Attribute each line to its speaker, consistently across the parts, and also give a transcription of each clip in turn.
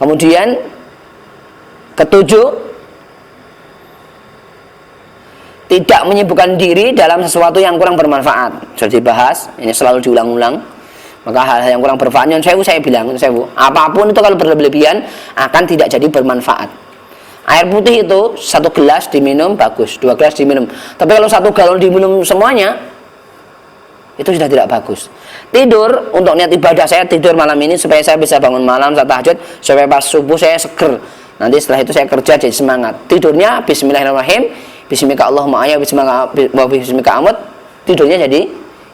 Speaker 1: Kemudian ketujuh, tidak menyibukkan diri dalam sesuatu yang kurang bermanfaat. Sudah dibahas, ini selalu diulang-ulang. Maka hal-hal yang kurang bermanfaat, saya bilang, apapun itu kalau berlebihan akan tidak jadi bermanfaat. Air putih itu 1 gelas diminum bagus, 2 gelas diminum. Tapi kalau 1 galon diminum semuanya, itu sudah tidak bagus. Tidur, untuk niat ibadah, saya tidur malam ini supaya saya bisa bangun malam, saya tahajud, supaya pas subuh saya seger. Nanti setelah itu saya kerja jadi semangat. Tidurnya bismillahirrahmanirrahim, bismika Allahumma ayya, bismika amut, tidurnya jadi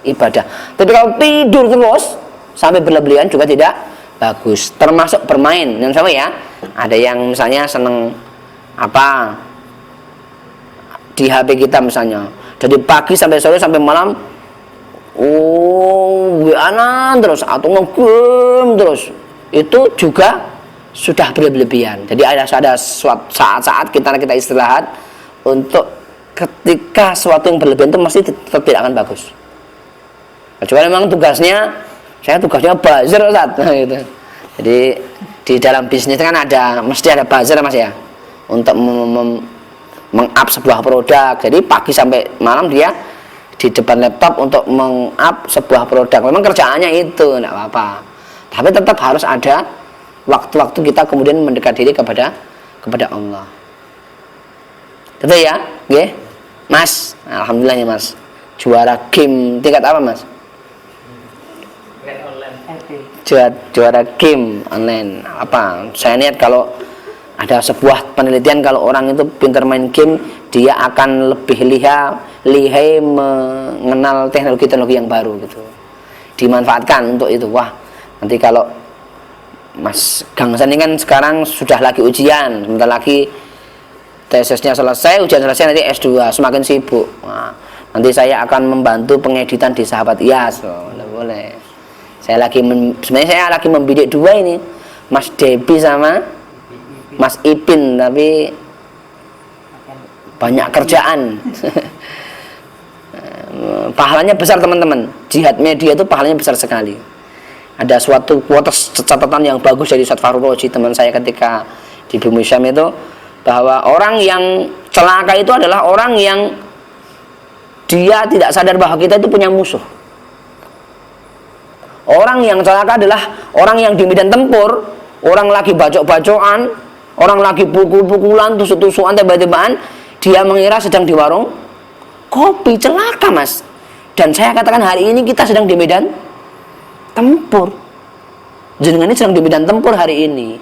Speaker 1: ibadah. Tapi kalau tidur terus sampai berlebihan juga tidak bagus. Termasuk bermain, yang sama ya. Ada yang misalnya seneng di HP kita misalnya, jadi pagi sampai sore sampai malam WA-an terus atau nge-game terus, itu juga sudah berlebihan. Jadi ada saat-saat kita istirahat, untuk ketika sesuatu yang berlebihan itu mesti tetap tidak akan bagus. Kecuali memang tugasnya buzzer, Ustaz. Nah, gitu. Jadi di dalam bisnis kan mesti ada buzzer, Mas ya, untuk meng-up sebuah produk. Jadi pagi sampai malam dia di depan laptop untuk meng-up sebuah produk. Memang kerjaannya itu tidak apa-apa, tapi tetap harus ada waktu-waktu kita kemudian mendekat diri kepada Allah. Betul ya? Nggih. Mas, alhamdulillah ya Mas. Juara game tingkat apa, Mas? Juara game online. Apa? Saya lihat kalau ada sebuah penelitian, kalau orang itu pintar main game, dia akan lebih lihai mengenal teknologi-teknologi yang baru gitu. Dimanfaatkan untuk itu. Wah, nanti kalau Mas Gangsan ini kan sekarang sudah lagi ujian, sebentar lagi tesisnya selesai, ujian selesai, nanti S2, semakin sibuk. Nah, nanti saya akan membantu pengeditan di Sahabat IAS. Boleh. Sebenarnya saya lagi membidik 2 ini, Mas Debi sama Mas Ipin, tapi banyak kerjaan. Pahalanya besar teman-teman. Jihad media itu pahalanya besar sekali. Ada suatu quotes catatan yang bagus dari Ustaz Fahru Roji, teman saya ketika di Bumi Syam itu, bahwa orang yang celaka itu adalah orang yang dia tidak sadar bahwa kita itu punya musuh. Orang yang celaka adalah orang yang di medan tempur, orang lagi bacok-bacokan, orang lagi pukul-pukulan, tusuk-tusukan, tiba-tibaan dia mengira sedang di warung kopi. Celaka, Mas. Dan saya katakan hari ini kita sedang di medan tempur. Jenengan ini sedang di medan tempur hari ini.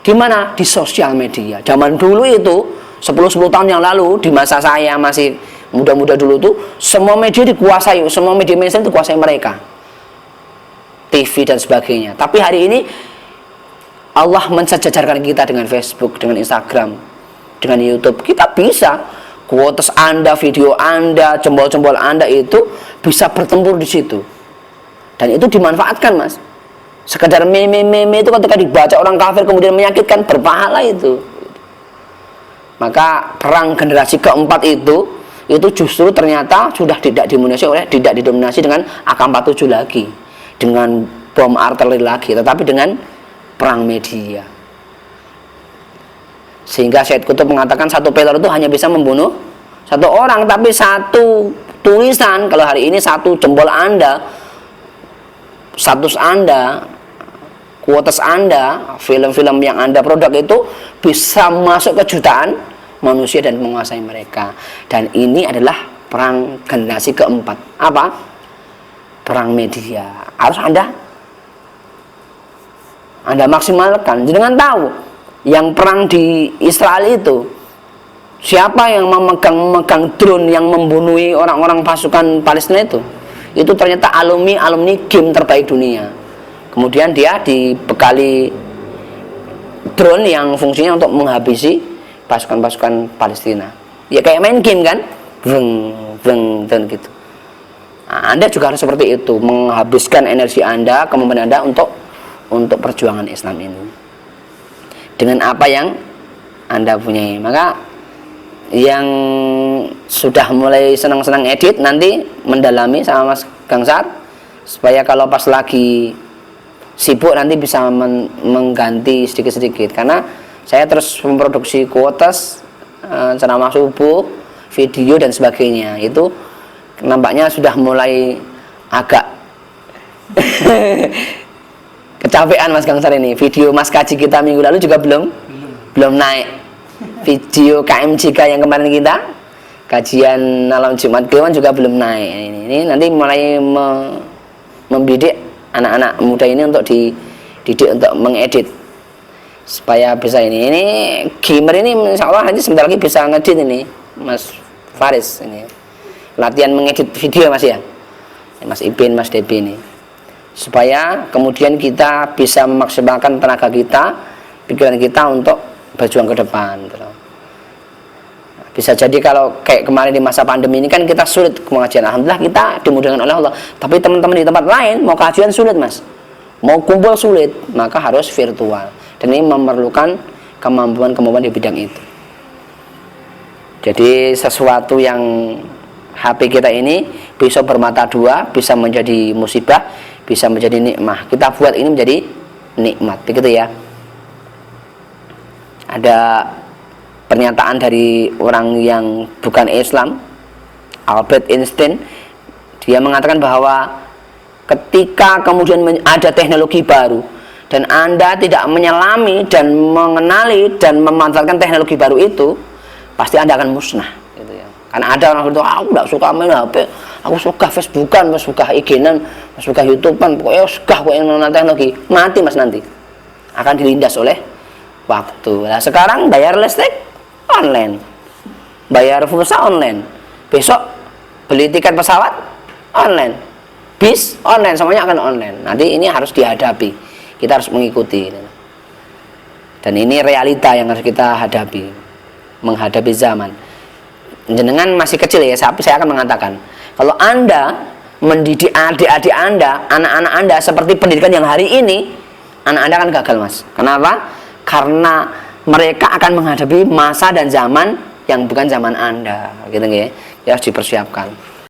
Speaker 1: Di mana? Di sosial media. Zaman dulu itu 10 tahun yang lalu, di masa saya masih muda-muda dulu tuh, semua media dikuasai, semua media mainstream dikuasai mereka. TV dan sebagainya. Tapi hari ini Allah mensejajarkan kita dengan Facebook, dengan Instagram, dengan YouTube. Kita bisa quotes Anda, video Anda, jempol-jempol Anda itu bisa bertempur di situ. Dan itu dimanfaatkan, Mas. Sekedar meme-meme itu ketika dibaca orang kafir kemudian menyakitkan, berpahala itu. Maka perang generasi keempat itu justru ternyata sudah tidak didominasi dengan AK-47 lagi, dengan bom artileri lagi, tetapi dengan perang media. Sehingga Syed Qutb mengatakan satu pelor itu hanya bisa membunuh satu orang, tapi satu tulisan, kalau hari ini satu jempol Anda, status Anda, quotes Anda, film-film yang Anda produk itu bisa masuk ke jutaan manusia dan menguasai mereka. Dan ini adalah perang generasi keempat. Apa? Perang media. Harus Anda maksimalkan. Jangan tahu yang perang di Israel itu siapa yang memegang drone yang membunuhi orang-orang pasukan Palestina itu ternyata alumni game terbaik dunia. Kemudian dia dibekali drone yang fungsinya untuk menghabisi pasukan-pasukan Palestina. Ya kayak main game kan, dan gitu. Nah, Anda juga harus seperti itu, menghabiskan energi Anda, kemampuan Anda untuk perjuangan Islam ini dengan apa yang Anda punyai. Maka yang sudah mulai senang-senang edit nanti mendalami sama Mas Gangsat, supaya kalau pas lagi sibuk nanti bisa mengganti sedikit-sedikit, karena saya terus memproduksi quotes, ceramah subuh, video dan sebagainya. Itu nampaknya sudah mulai agak kecapean Mas Gangsar ini. Video Mas Kaji kita minggu lalu juga belum naik. Video KMJK yang kemarin kita kajian malam Jumat Kliwon juga belum naik. Ini nanti mulai membidik anak-anak muda ini untuk dididik untuk mengedit supaya bisa ini gamer ini insya Allah nanti sebentar lagi bisa ngedit ini Mas Faris ini, latihan mengedit video Mas ya, Mas Ipin, Mas Debi ini, supaya kemudian kita bisa memaksimalkan tenaga kita, pikiran kita untuk berjuang ke depan gitu. Bisa jadi kalau kayak kemarin di masa pandemi ini kan kita sulit pengajian, alhamdulillah kita dimudahkan oleh Allah. Tapi teman-teman di tempat lain mau kajian sulit Mas, mau kumpul sulit, maka harus virtual. Dan ini memerlukan kemampuan di bidang itu. Jadi sesuatu yang HP kita ini bisa bermata dua, bisa menjadi musibah, bisa menjadi nikmah. Kita buat ini menjadi nikmat, begitu ya. Ada pernyataan dari orang yang bukan Islam, Albert Einstein. Dia mengatakan bahwa ketika kemudian ada teknologi baru dan Anda tidak menyelami dan mengenali dan memanfaatkan teknologi baru itu, pasti Anda akan musnah gitu ya. Karena ada orang itu, aku tidak suka main HP, aku suka Facebookan, aku suka IG-an, aku suka YouTubean, pokoknya suka mengenal teknologi. Mati Mas, nanti akan dilindas oleh waktu. Nah sekarang bayar listrik online, bayar pulsa online, besok beli tiket pesawat online, bis online, semuanya akan online. Nanti ini harus dihadapi, kita harus mengikuti, dan ini realita yang harus kita hadapi, menghadapi zaman. Jenengan masih kecil ya, saya akan mengatakan, kalau Anda mendidik adik-adik Anda, anak-anak Anda seperti pendidikan yang hari ini, anak Anda akan gagal Mas. Kenapa? Karena mereka akan menghadapi masa dan zaman yang bukan zaman Anda, gitu ya. Ya harus dipersiapkan.